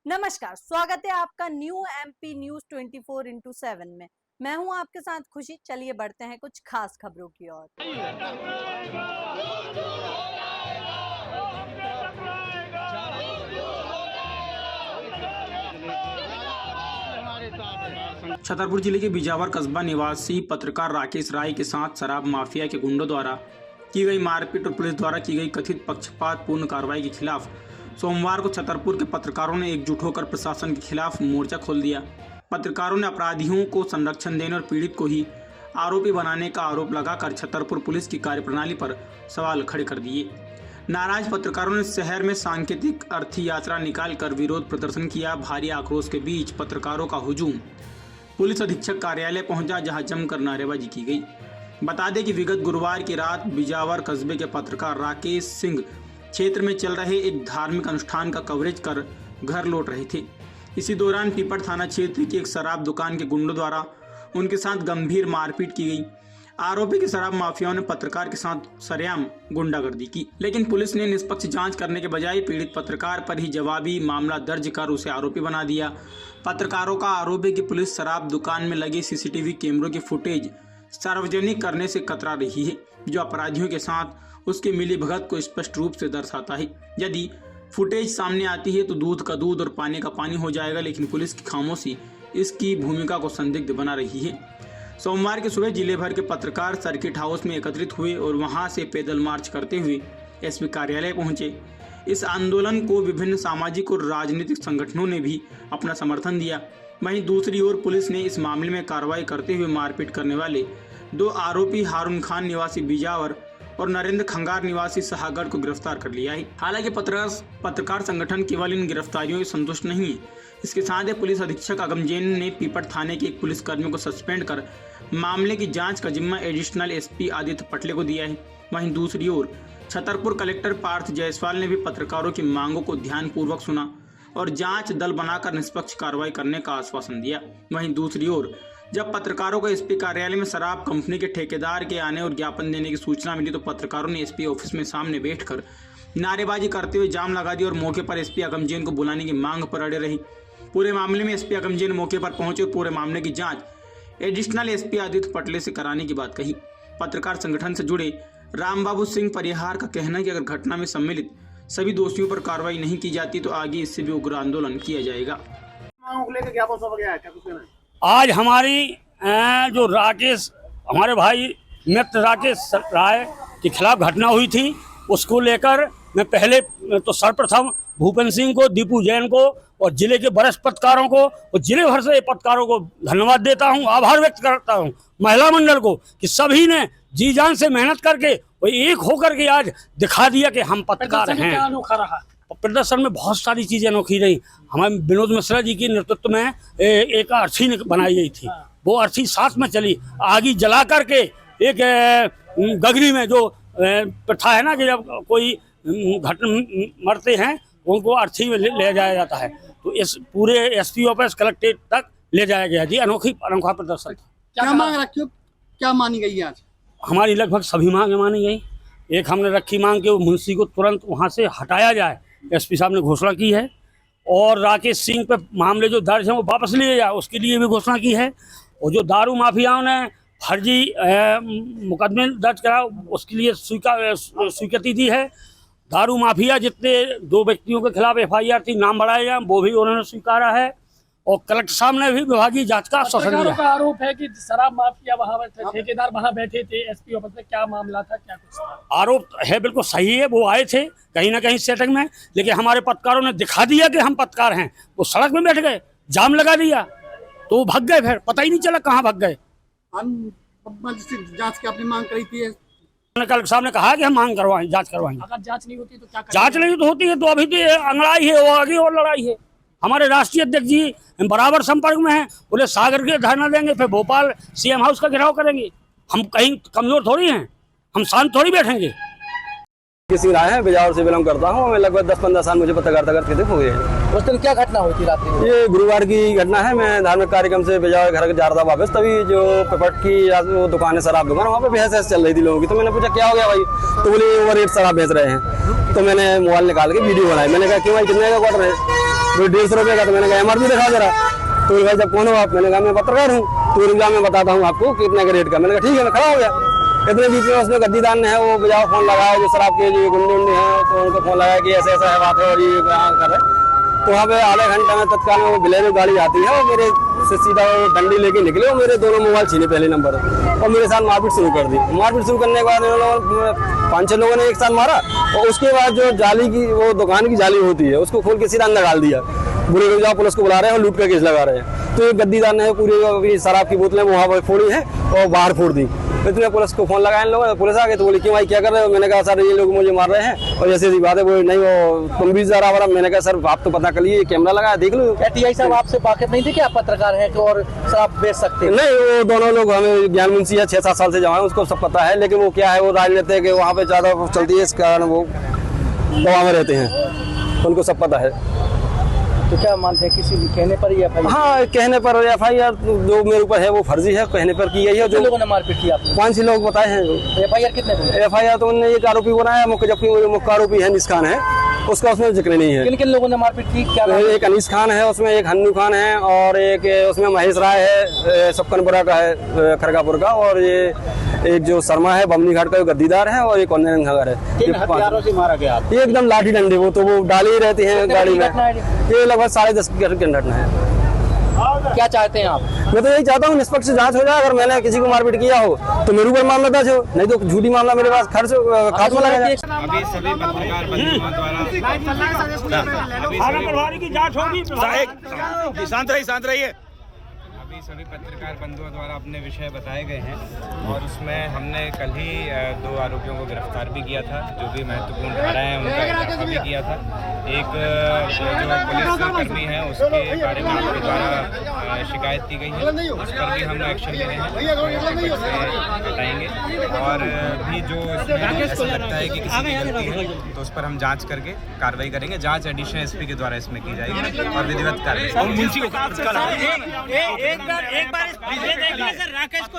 नमस्कार, स्वागत है आपका न्यू एमपी न्यूज 24x7 में। मैं हूं आपके साथ खुशी। चलिए बढ़ते हैं कुछ खास खबरों की ओर। छतरपुर जिले के बिजावर कस्बा निवासी पत्रकार राकेश राय के साथ शराब माफिया के गुंडों द्वारा की गई मारपीट और पुलिस द्वारा की गई कथित पक्षपातपूर्ण कार्रवाई के खिलाफ सोमवार को छतरपुर के पत्रकारों ने एकजुट होकर प्रशासन के खिलाफ मोर्चा खोल दिया। पत्रकारों ने अपराधियों को संरक्षण देने और पीड़ित को ही आरोपी बनाने का आरोप लगाकर छतरपुर पुलिस की कार्यप्रणाली पर सवाल खड़े कर दिए। नाराज पत्रकारों ने शहर में सांकेतिक अर्थी यात्रा निकालकर विरोध प्रदर्शन किया। भारी आक्रोश के बीच पत्रकारों का हुजूम पुलिस अधीक्षक कार्यालय पहुंचा, जहां जमकर नारेबाजी की गई। बता दें कि विगत गुरुवार की रात बिजावर कस्बे के पत्रकार राकेश सिंह क्षेत्र में चल रहे एक धार्मिक अनुष्ठान का कवरेज कर घर लौट रहे थे। इसी दौरान पीपड़ थाना क्षेत्र की एक शराब दुकान के गुंडों द्वारा उनके साथ गंभीर मारपीट की गई। आरोपी के शराब माफियाओं ने पत्रकार के साथ सरेआम गुंडागर्दी की, लेकिन पुलिस ने निष्पक्ष जांच करने के बजाय पीड़ित पत्रकार पर ही जवाबी मामला दर्ज कर उसे आरोपी बना दिया। पत्रकारों का आरोप है कि पुलिस शराब दुकान में लगे सीसीटीवी कैमरों की फुटेज सार्वजनिक करने से कतरा रही है, जो अपराधियों के साथ उसके मिलीभगत को स्पष्ट रूप से दर्शाता है। यदि फुटेज सामने आती है तो दूध का दूध और पानी का पानी हो जाएगा, लेकिन पुलिस की खामोशी इसकी भूमिका को संदिग्ध बना रही है। सोमवार की सुबह जिले भर के पत्रकार सर्किट हाउस में एकत्रित हुए और वहां से पैदल मार्च करते हुए एसपी कार्यालय पहुंचे। इस आंदोलन को विभिन्न सामाजिक और राजनीतिक संगठनों ने भी अपना समर्थन दिया। वहीं दूसरी ओर पुलिस ने इस मामले में कार्रवाई करते हुए मारपीट करने वाले दो आरोपी हारून खान निवासी बिजावर और नरेंद्र खंगार निवासी शाहगढ़ को गिरफ्तार कर लिया है। हालांकि पत्रकार संगठन केवल इन गिरफ्तारियों से संतुष्ट नहीं है। इसके साथ ही पुलिस अधीक्षक अगम जैन ने पीपड़ थाने के एक पुलिसकर्मी को सस्पेंड कर मामले की जांच का जिम्मा एडिशनल एसपी आदित्य पटले को दिया है। वहीं दूसरी ओर छतरपुर कलेक्टर पार्थ जायसवाल ने भी पत्रकारों की मांगों को ध्यानपूर्वक सुना और जांच दल बनाकर निष्पक्ष कार्रवाई करने का आश्वासन दिया। वहीं दूसरी ओर जब पत्रकारों को एसपी कार्यालय में शराब कंपनी के ठेकेदार के आने और ज्ञापन देने की सूचना मिली तो पत्रकारों ने एसपी ऑफिस में सामने बैठकर नारेबाजी करते हुए जाम लगा दी और मौके पर एसपी अगम जैन को बुलाने की मांग पर अड़े रही। पूरे मामले में एसपी अगम जैन मौके पर पहुंचे और पूरे मामले की जांच एडिशनल एसपी आदित्य पटले से कराने की बात कही। पत्रकार संगठन से जुड़े रामबाबू सिंह परिहार का कहना है कि अगर घटना में सम्मिलित सभी दोषियों पर कार्रवाई नहीं की जाती तो आगे इससे भी उग्र आंदोलन किया जाएगा। आज हमारी जो राकेश हमारे भाई मित्र राकेश राय के खिलाफ घटना हुई थी, उसको लेकर मैं पहले तो सर्वप्रथम भूपेंद्र सिंह को, दीपू जैन को और जिले के वरिष्ठ पत्रकारों को और जिले भर से पत्रकारों को धन्यवाद देता हूं, आभार व्यक्त करता हूं। महिला मंडल को कि सभी ने जी जान से मेहनत करके और एक होकर के आज दिखा दिया कि हम पत्रकार हैं। अनोखा रहा प्रदर्शन में बहुत सारी चीजें अनोखी रही। हमारे विनोद मिश्रा जी के नेतृत्व में एक अर्थी बनाई गई थी, वो अर्थी साथ में चली। आगी जला करके एक गगरी में जो प्रथा है ना कि जब कोई मरते हैं उनको अर्थी में ले जाया जाता है, तो इस पूरे एसपी ऑफिस कलेक्ट्रेट तक ले जाया गया जी। अनोखा प्रदर्शन था। क्या मांग रखी हो, क्या मानी गई आज? हमारी लगभग सभी मांगे मानी गई। एक हमने रखी मांग के मुंशी को तुरंत वहाँ से हटाया जाए, एसपी साहब ने घोषणा की है। और राकेश सिंह पे मामले जो दर्ज हैं वो वापस लिए जाए, उसके लिए भी घोषणा की है। और जो दारू माफियाओं ने फर्जी मुकदमे दर्ज करा उसके लिए स्वीकृति दी है। दारू माफिया जितने दो व्यक्तियों के खिलाफ एफआईआर थी, नाम बढ़ाए गए, वो भी उन्होंने स्वीकारा है। और कलेक्टर साहब ने भी विभागीय जांच का आश्वासन दिया। का आरोप है कि शराब माफिया वहाँ बैठे, ठेकेदार वहाँ बैठे थे। एसपी ऑफिस में क्या मामला था, क्या कुछ था? आरोप है, बिल्कुल सही है। वो आए थे कहीं ना कहीं सेटिंग में, लेकिन हमारे पत्रकारों ने दिखा दिया कि हम पत्रकार हैं। वो सड़क में बैठ गए, जाम लगा दिया, तो वो भाग गए। फिर पता ही नहीं चला कहाँ भाग गए। जांच की आपने मांग करी थी, कलेक्टर साहब ने कहा कि हम मांग करवाएं, जांच करवाएंगे। अगर जांच नहीं होती तो क्या करेंगे? जांच नहीं तो होती है तो अभी तो अंगड़ाई है, वो आगे और लड़ाई है। हमारे राष्ट्रीय अध्यक्ष जी बराबर संपर्क में हैं, बोले सागर के धरना देंगे, फिर भोपाल सीएम हाउस का घेराव करेंगे। हम कहीं कमजोर थोड़ी हैं, हम शांत थोड़ी बैठेंगे। किसी राय है, बिजावर से बिलोंग करता हूँ। मैं लगभग 10-15 साल मुझे पत्रकारिता करते हुए हैं। उस दिन क्या घटना हुई थी रात में? ये गुरुवार की घटना है। मैं धार्मिक कार्यक्रम से बिजावर घर जा रहा था वापस, तभी जो पेपट की वो दुकान है, शराब दुकान, वहाँ पे बहस चल रही थी लोगों की। तो मैंने पूछा क्या हो गया भाई, तो बोले ओवर रेट शराब बेच रहे हैं। तो मैंने मोबाइल निकाल के वीडियो बनाई। मैंने कहा क्यों भाई, कितने का क्वार्टर है? तो 150 रुपये का। तो मैंने कहा MRP दिखा जरा। तो भाई जब कौन हो आप? मैंने कहा मैं पत्रकार हूँ, तो रुक जा मैं बताता हूँ आपको कितने का रेट का। मैंने कहा ठीक है, मैं खड़ा हो गया। इतने बीच में उसने गद्दीदार ने है वो बजाओ फोन लगाया, जो शराब के जो गुंडे उंडे हैं, तो उनको फोन लगाया कि ऐसा ऐसा है बात है और ये यहाँ कर रहे। तो वहाँ पे आधे घंटे में तत्काल में वो बिलेरो गाड़ी आती है और मेरे से सीधा डंडी लेके निकले और मेरे दोनों मोबाइल छीने पहले नंबर और मेरे साथ मारपीट शुरू कर दी। मारपीट शुरू करने के बाद 5-6 लोगों ने एक साथ मारा और उसके बाद जो जाली की वो दुकान की जाली होती है उसको खोल के सीधा अंदर डाल दिया। बुरे लोग जाओ पुलिस को बुला रहे हैं और लूट का केस लगा रहे हैं। तो ये गद्दीदार ने पूरी शराब की बोतलें वहाँ पर फोड़ी हैं और बाहर फोड़ दी। इतने पुलिस को फोन लगाया इन लोगों ने, पुलिस आ गई तो बोली क्यों भाई क्या कर रहे हो? मैंने कहा सर ये लोग मुझे मार रहे हैं और जैसे बात है वो नहीं वो तुम भी जरा बरा। मैंने कहा सर आप तो पता कर लिए, कैमरा लगाया देख लो। टीआई साहब आपसे वाकिफ नहीं थे कि आप पत्रकार हैं कि और शराब बेच सकते हैं? नहीं, वो दोनों लोग हमें ज्ञान मुंशी है 6-7 साल से जमा है, उसको सब पता है। लेकिन वो क्या है वो राजनीति है कि वहाँ पे ज्यादा चलती है, इस कारण वो दबाव में रहते हैं, उनको सब पता है। तो क्या मानते हैं किसी कहने पर ही FIR? हाँ, कहने पर FIR जो मेरे ऊपर है वो फर्जी है, कहने पर की गई है। जो लोगों ने मारपीट की आपने? 5-6 लोग बताए हैं। FIR कितने थे? FIR तो उन्होंने एक आरोपी बनाया मुख्य, जबकि मुख्य आरोपी है अनीस खान है, उसका उसमें जिक्र नहीं है। किन किन लोगों ने मारपीट की? क्या नाम है? एक अनीस खान है, उसमें एक हन्नू खान है और एक उसमें महेश राय है, सपकनपुरा का है, खरगापुर का, और ये एक जो शर्मा है बमनी घाट का जो गद्दीदार है, और एक अन्य नगर है। किन हथियारों से मारा गया? ये एकदम लाठी डंडे, वो तो वो डाले ही रहते हैं गाड़ी में। ये लगभग 10:30 की घटना है। क्या चाहते हैं आप? मैं तो यही चाहता हूँ निष्पक्ष जांच हो जाए। अगर मैंने किसी को मारपीट किया हो तो मेरे ऊपर मामला दर्ज हो, नहीं तो झूठी मामला मेरे पास खर्च खात्मा लगा जाए। अभी सभी पत्रकार बंधुओं द्वारा शांत रहिए। अभी सभी पत्रकार बंधुओं द्वारा अपने विषय बताए गए हैं और उसमें हमने कल ही 2 आरोपियों को गिरफ्तार भी किया था, जो भी महत्वपूर्ण धाराएं हैं उनका इजाफा भी किया था। एक जो पुलिस कर्मी है उसके बारे में आपके द्वारा शिकायत की गई है, उस पर भी हम एक्शन ले रहे हैं, हटाएंगे। और भी जो इसमें ऐसा लगता है कि किसी की गलती है तो उस पर हम जांच करके कार्रवाई करेंगे। जांच एडिशनल SP के द्वारा इसमें की जाएगी और विधिवत कार्रवाई। मुंशी को एक बार राकेश को